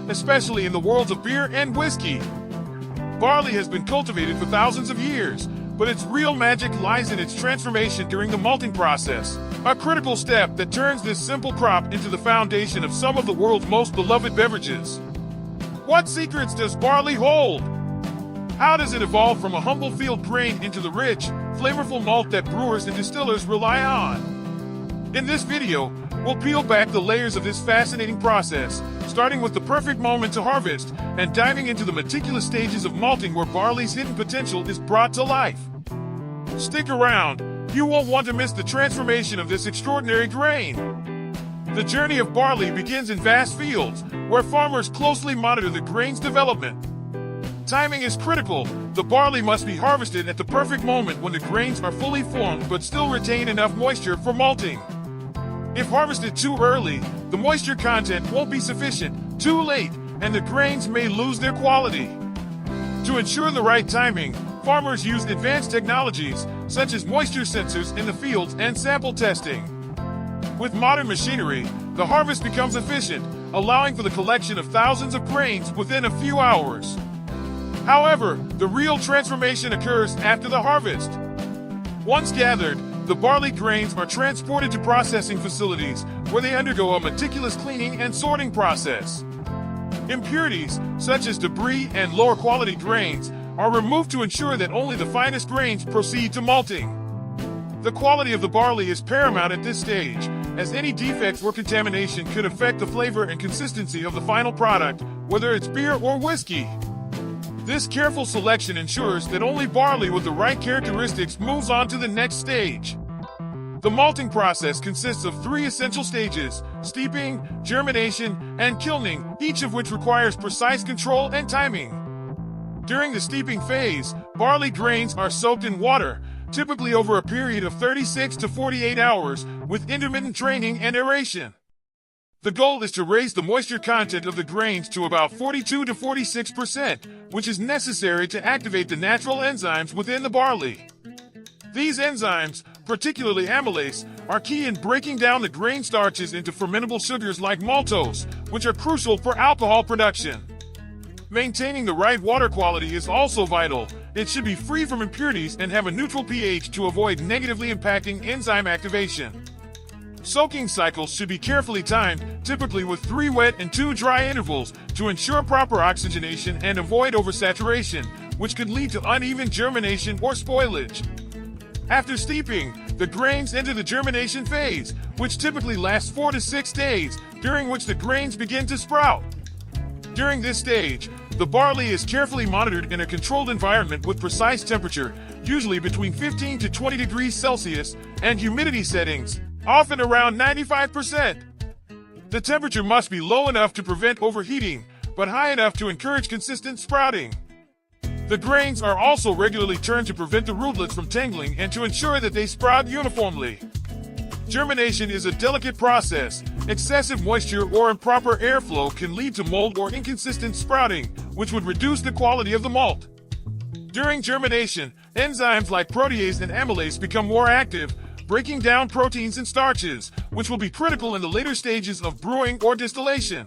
especially in the worlds of beer and whiskey. Barley has been cultivated for thousands of years, but its real magic lies in its transformation during the malting process, a critical step that turns this simple crop into the foundation of some of the world's most beloved beverages. What secrets does barley hold? How does it evolve from a humble field grain into the rich, flavorful malt that brewers and distillers rely on? In this video, we'll peel back the layers of this fascinating process, starting with the perfect moment to harvest and diving into the meticulous stages of malting where barley's hidden potential is brought to life. Stick around, you won't want to miss the transformation of this extraordinary grain. The journey of barley begins in vast fields, where farmers closely monitor the grain's development. Timing is critical. The barley must be harvested at the perfect moment when the grains are fully formed but still retain enough moisture for malting. If harvested too early, the moisture content won't be sufficient, too late, and the grains may lose their quality. To ensure the right timing, farmers use advanced technologies, such as moisture sensors in the fields and sample testing. With modern machinery, the harvest becomes efficient, allowing for the collection of thousands of grains within a few hours. However, the real transformation occurs after the harvest. Once gathered, the barley grains are transported to processing facilities where they undergo a meticulous cleaning and sorting process. Impurities, such as debris and lower quality grains, are removed to ensure that only the finest grains proceed to malting. The quality of the barley is paramount at this stage, as any defects or contamination could affect the flavor and consistency of the final product, whether it's beer or whiskey. This careful selection ensures that only barley with the right characteristics moves on to the next stage. The malting process consists of 3 essential stages: steeping, germination, and kilning, each of which requires precise control and timing. During the steeping phase, barley grains are soaked in water, typically over a period of 36 to 48 hours, with intermittent draining and aeration. The goal is to raise the moisture content of the grains to about 42 to 46%, which is necessary to activate the natural enzymes within the barley. These enzymes, particularly amylase, are key in breaking down the grain starches into fermentable sugars like maltose, which are crucial for alcohol production. Maintaining the right water quality is also vital. It should be free from impurities and have a neutral pH to avoid negatively impacting enzyme activation. Soaking cycles should be carefully timed, typically with 3 wet and 2 dry intervals, to ensure proper oxygenation and avoid oversaturation, which could lead to uneven germination or spoilage. After steeping, the grains enter the germination phase, which typically lasts 4 to 6 days, during which the grains begin to sprout. During this stage, the barley is carefully monitored in a controlled environment with precise temperature, usually between 15 to 20 degrees Celsius, and humidity settings, often around 95%. The temperature must be low enough to prevent overheating, but high enough to encourage consistent sprouting. The grains are also regularly turned to prevent the rootlets from tangling and to ensure that they sprout uniformly. Germination is a delicate process. Excessive moisture or improper airflow can lead to mold or inconsistent sprouting, which would reduce the quality of the malt. During germination, enzymes like protease and amylase become more active, breaking down proteins and starches, which will be critical in the later stages of brewing or distillation.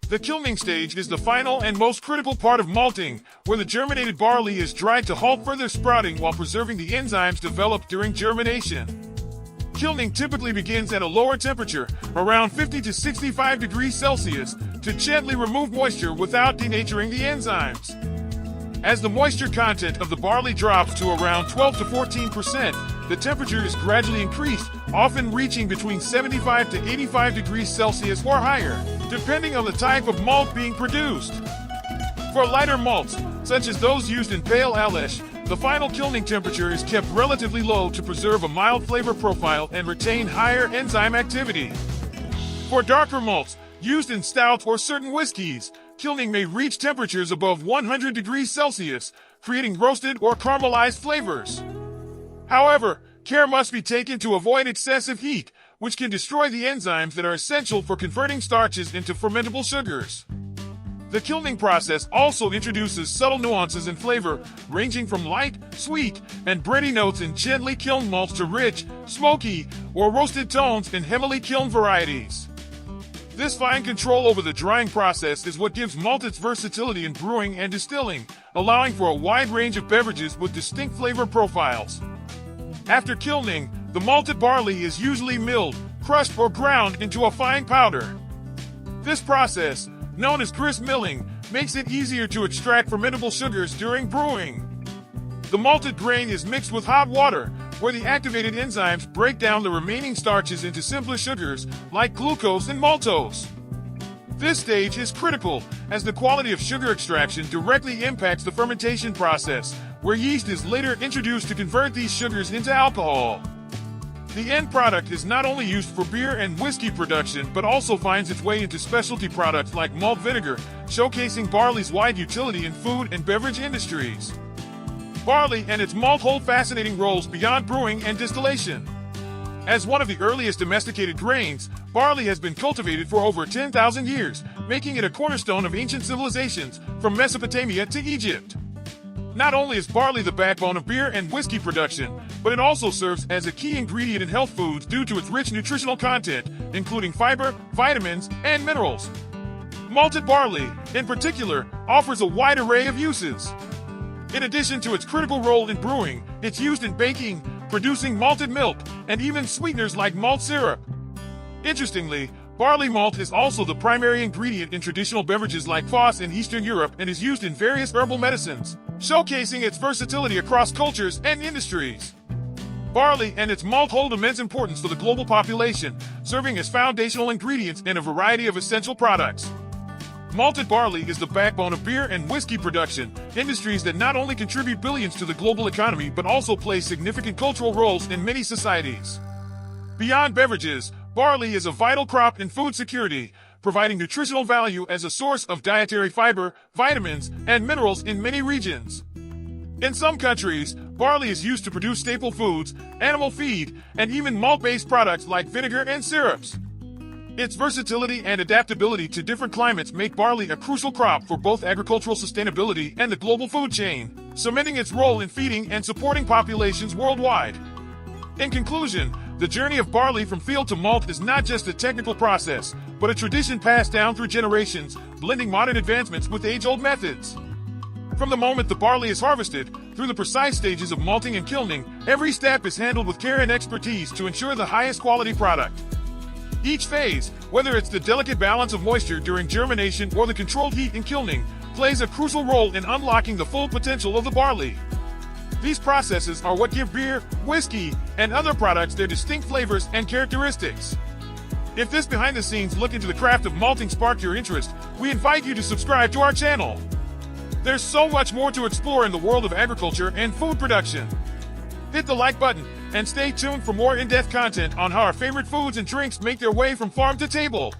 The kilning stage is the final and most critical part of malting, where the germinated barley is dried to halt further sprouting while preserving the enzymes developed during germination. Kilning typically begins at a lower temperature, around 50 to 65 degrees Celsius, to gently remove moisture without denaturing the enzymes. As the moisture content of the barley drops to around 12 to 14%, the temperature is gradually increased, often reaching between 75 to 85 degrees Celsius or higher, depending on the type of malt being produced. For lighter malts, such as those used in pale alesh, the final kilning temperature is kept relatively low to preserve a mild flavor profile and retain higher enzyme activity. For darker malts, used in stouts or certain whiskeys, kilning may reach temperatures above 100 degrees Celsius, creating roasted or caramelized flavors. However, care must be taken to avoid excessive heat, which can destroy the enzymes that are essential for converting starches into fermentable sugars. The kilning process also introduces subtle nuances in flavor, ranging from light, sweet, and bready notes in gently kilned malts to rich, smoky, or roasted tones in heavily kilned varieties. This fine control over the drying process is what gives malt its versatility in brewing and distilling, allowing for a wide range of beverages with distinct flavor profiles. After kilning, the malted barley is usually milled, crushed, or ground into a fine powder. This process, known as grist milling, makes it easier to extract fermentable sugars during brewing. The malted grain is mixed with hot water, where the activated enzymes break down the remaining starches into simpler sugars like glucose and maltose. This stage is critical, as the quality of sugar extraction directly impacts the fermentation process, where yeast is later introduced to convert these sugars into alcohol. The end product is not only used for beer and whiskey production, but also finds its way into specialty products like malt vinegar, showcasing barley's wide utility in food and beverage industries. Barley and its malt hold fascinating roles beyond brewing and distillation. As one of the earliest domesticated grains, barley has been cultivated for over 10,000 years, making it a cornerstone of ancient civilizations, from Mesopotamia to Egypt. Not only is barley the backbone of beer and whiskey production, but it also serves as a key ingredient in health foods due to its rich nutritional content, including fiber, vitamins, and minerals. Malted barley, in particular, offers a wide array of uses. In addition to its critical role in brewing, it's used in baking, producing malted milk, and even sweeteners like malt syrup. Interestingly, barley malt is also the primary ingredient in traditional beverages like kvass in Eastern Europe and is used in various herbal medicines, showcasing its versatility across cultures and industries. Barley and its malt hold immense importance for the global population, serving as foundational ingredients in a variety of essential products. Malted barley is the backbone of beer and whiskey production, industries that not only contribute billions to the global economy but also play significant cultural roles in many societies. Beyond beverages, barley is a vital crop in food security, providing nutritional value as a source of dietary fiber, vitamins, and minerals in many regions. In some countries, barley is used to produce staple foods, animal feed, and even malt-based products like vinegar and syrups. Its versatility and adaptability to different climates make barley a crucial crop for both agricultural sustainability and the global food chain, cementing its role in feeding and supporting populations worldwide. In conclusion, the journey of barley from field to malt is not just a technical process, but a tradition passed down through generations, blending modern advancements with age-old methods. From the moment the barley is harvested, through the precise stages of malting and kilning, every step is handled with care and expertise to ensure the highest quality product. Each phase, whether it's the delicate balance of moisture during germination or the controlled heat in kilning, plays a crucial role in unlocking the full potential of the barley. These processes are what give beer, whiskey, and other products their distinct flavors and characteristics. If this behind-the-scenes look into the craft of malting sparked your interest, we invite you to subscribe to our channel. There's so much more to explore in the world of agriculture and food production. Hit the like button and stay tuned for more in-depth content on how our favorite foods and drinks make their way from farm to table.